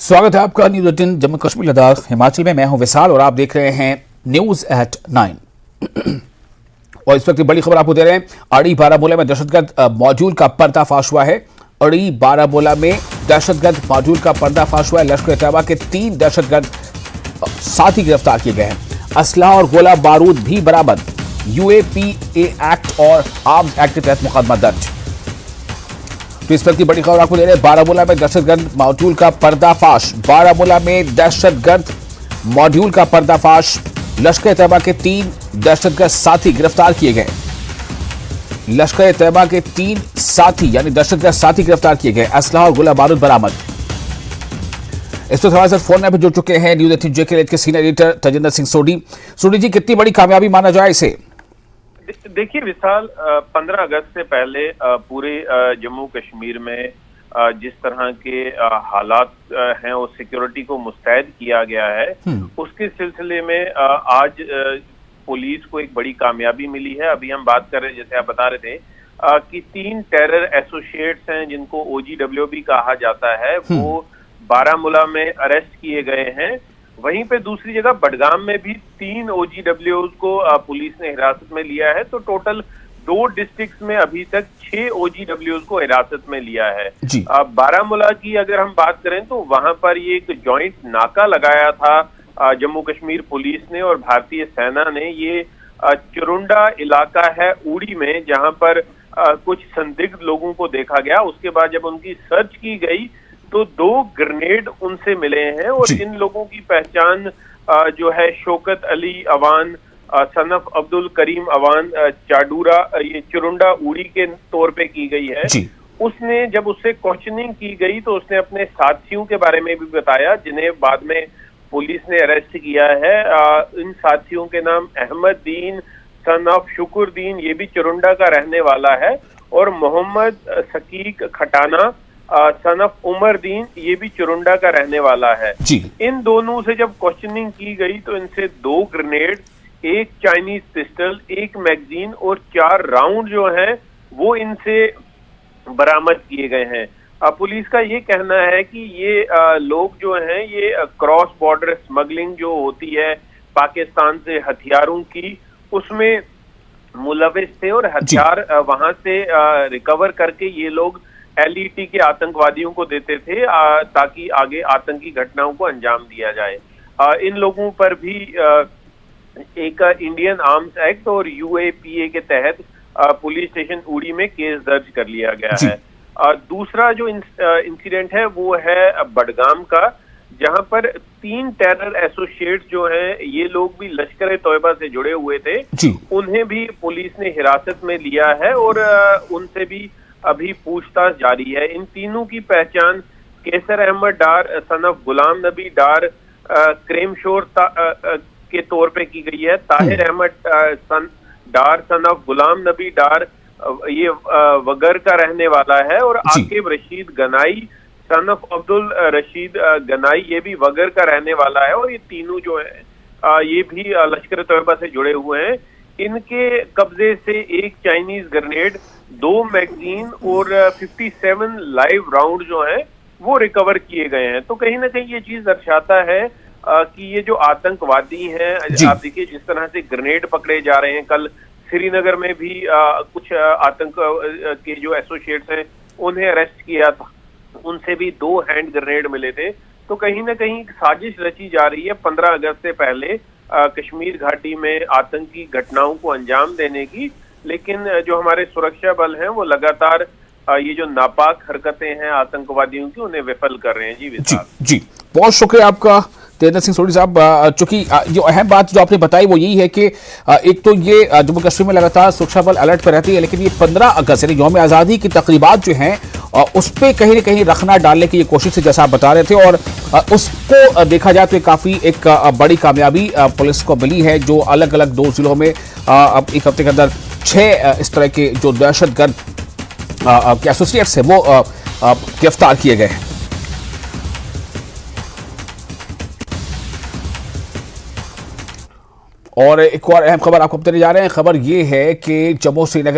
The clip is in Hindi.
स्वागत है आपका न्यूज 18 जम्मू कश्मीर लद्दाख हिमाचल में। मैं हूं विशाल और आप देख रहे हैं न्यूज एट 9। और इस वक्त बड़ी खबर आपको दे रहे हैं। अड़ी बारामूला में दहशतगर्द मॉड्यूल का पर्दाफाश हुआ है। अड़ी बारामूला में दहशतगर्द मॉड्यूल का पर्दाफाश हुआ है। लश्कर तैयबा के 3 दहशतगर्द साथी गिरफ्तार किए गए हैं। असला और गोला बारूद भी बरामद। UAPA एक्ट और आर्म्स एक्ट के तहत मुकदमा दर्ज। तो इस वक्त की बड़ी खबर आपको दे रहे हैं। बारामूला में दहशतगर्द मॉड्यूल का पर्दाफाश। बारामूला में दहशतगर्द मॉड्यूल का पर्दाफाश। लश्कर तैयबा के 3 दहशतगर्द साथी गिरफ्तार किए गए। लश्कर तैयबा के 3 साथी यानी दहशतगर्द साथी गिरफ्तार किए गए। असलहा और गोला बारूद बरामद। इस वक्त हमारे साथ फोन में जुड़ चुके हैं न्यूज 18 JK के सीनियर एडिटर तजिंदर सिंह सोडी। सोडी जी, कितनी बड़ी कामयाबी माना जाए इसे? देखिए विशाल, 15 अगस्त से पहले पूरे जम्मू कश्मीर में जिस तरह के हालात हैं और सिक्योरिटी को मुस्तैद किया गया है, उसके सिलसिले में आज पुलिस को एक बड़ी कामयाबी मिली है। अभी हम बात कर रहे हैं, जैसे आप बता रहे थे, कि 3 टेरर एसोसिएट्स हैं जिनको OGWB कहा जाता है, वो बारामूला में अरेस्ट किए गए हैं। वहीं पे दूसरी जगह बडगाम में भी 3 OGWs को पुलिस ने हिरासत में लिया है। तो टोटल 2 डिस्ट्रिक्ट्स में अभी तक 6 OGWs को हिरासत में लिया है। बारामूला की अगर हम बात करें तो वहां पर ये एक जॉइंट नाका लगाया था जम्मू कश्मीर पुलिस ने और भारतीय सेना ने। ये चुरुंडा इलाका है उड़ी में, जहां पर कुछ संदिग्ध लोगों को देखा गया। उसके बाद जब उनकी सर्च की गई तो 2 ग्रेनेड उनसे मिले हैं और इन लोगों की पहचान जो है शौकत अली अवान, सनफ अब्दुल करीम अवान चाडूरा, ये चुरुंडा उड़ी के तौर पे की गई है। उसने जब उससे क्वेश्चनिंग की गई तो उसने अपने साथियों के बारे में भी बताया, जिन्हें बाद में पुलिस ने अरेस्ट किया है। इन साथियों के नाम अहमद दीन सन ऑफ शुकुरदीन, ये भी चुरुंडा का रहने वाला है, और मोहम्मद सकीक खटाना सन ऑफ उमर दीन, ये भी चुरुंडा का रहने वाला है। इन दोनों से जब क्वेश्चनिंग की गई तो इनसे 2 ग्रेनेड, 1 चाइनीज पिस्टल, 1 मैगजीन और 4 राउंड जो हैं वो इनसे बरामद किए गए हैं। पुलिस का ये कहना है कि ये लोग जो हैं ये क्रॉस बॉर्डर स्मगलिंग जो होती है पाकिस्तान से हथियारों की, उसमें मुलविस थे और हथियार वहां से रिकवर करके ये लोग LET के आतंकवादियों को देते थे ताकि आगे आतंकी घटनाओं को अंजाम दिया जाए। इन लोगों पर भी एक इंडियन आर्म्स एक्ट और UAPA के तहत पुलिस स्टेशन उड़ी में केस दर्ज कर लिया गया है। दूसरा जो इंसिडेंट है वो है बडगाम का, जहां पर 3 टेरर एसोसिएट्स जो हैं, ये लोग भी लश्कर तैयबा से जुड़े हुए थे। उन्हें भी पुलिस ने हिरासत में लिया है और उनसे भी अभी पूछताछ जारी है। इन तीनों की पहचान कैसर अहमद डार सन ऑफ गुलाम नबी डार क्रेमशोर के तौर पे की गई है। ताहिर अहमद डार सन ऑफ गुलाम नबी डार, ये वगर का रहने वाला है, और आकिब रशीद गनाई सन ऑफ अब्दुल रशीद गनाई, ये भी वगर का रहने वाला है। और ये तीनों जो है ये भी लश्कर तैयबा से जुड़े हुए हैं। इनके कब्जे से 1 चाइनीज ग्रेनेड, 2 मैगजीन और 57 लाइव राउंड जो हैं वो रिकवर किए गए हैं। तो कहीं ना कहीं ये चीज दर्शाता है कि ये जो आतंकवादी हैं, आप देखिए जिस तरह से ग्रेनेड पकड़े जा रहे हैं। कल श्रीनगर में भी कुछ आतंक के जो एसोसिएट्स हैं उन्हें अरेस्ट किया था, उनसे भी 2 हैंड ग्रेनेड मिले थे। तो कहीं ना कहीं साजिश रची जा रही है 15 अगस्त से पहले कश्मीर घाटी में आतंकी घटनाओं को अंजाम देने की। लेकिन जो हमारे सुरक्षा बल हैं वो लगातार ये जो नापाक हरकतें हैं आतंकवादियों की, उन्हें विफल कर रहे हैं। जी बहुत शुक्रिया आपका तेजर सिंह सोडी साहब। चूंकि जो अहम बात जो आपने बताई वो यही है कि एक तो ये जम्मू कश्मीर में लगातार सुरक्षा बल अलर्ट पर रहती है, लेकिन ये 15 अगस्त यानी यौम आज़ादी की तकरीबात जो हैं उस पर कहीं ना कहीं रखना डालने की ये कोशिश है, जैसा आप बता रहे थे। और उसको देखा जाए तो काफ़ी एक बड़ी कामयाबी पुलिस को मिली है, जो अलग अलग 2 जिलों में अब एक हफ्ते के अंदर 6 इस तरह के जो दहशतगर्द एसोसिएट्स हैं वो गिरफ्तार किए गए हैं। और एक और अहम खबर आपको बताने जा रहे हैं। खबर ये है कि जम्मू श्रीनगर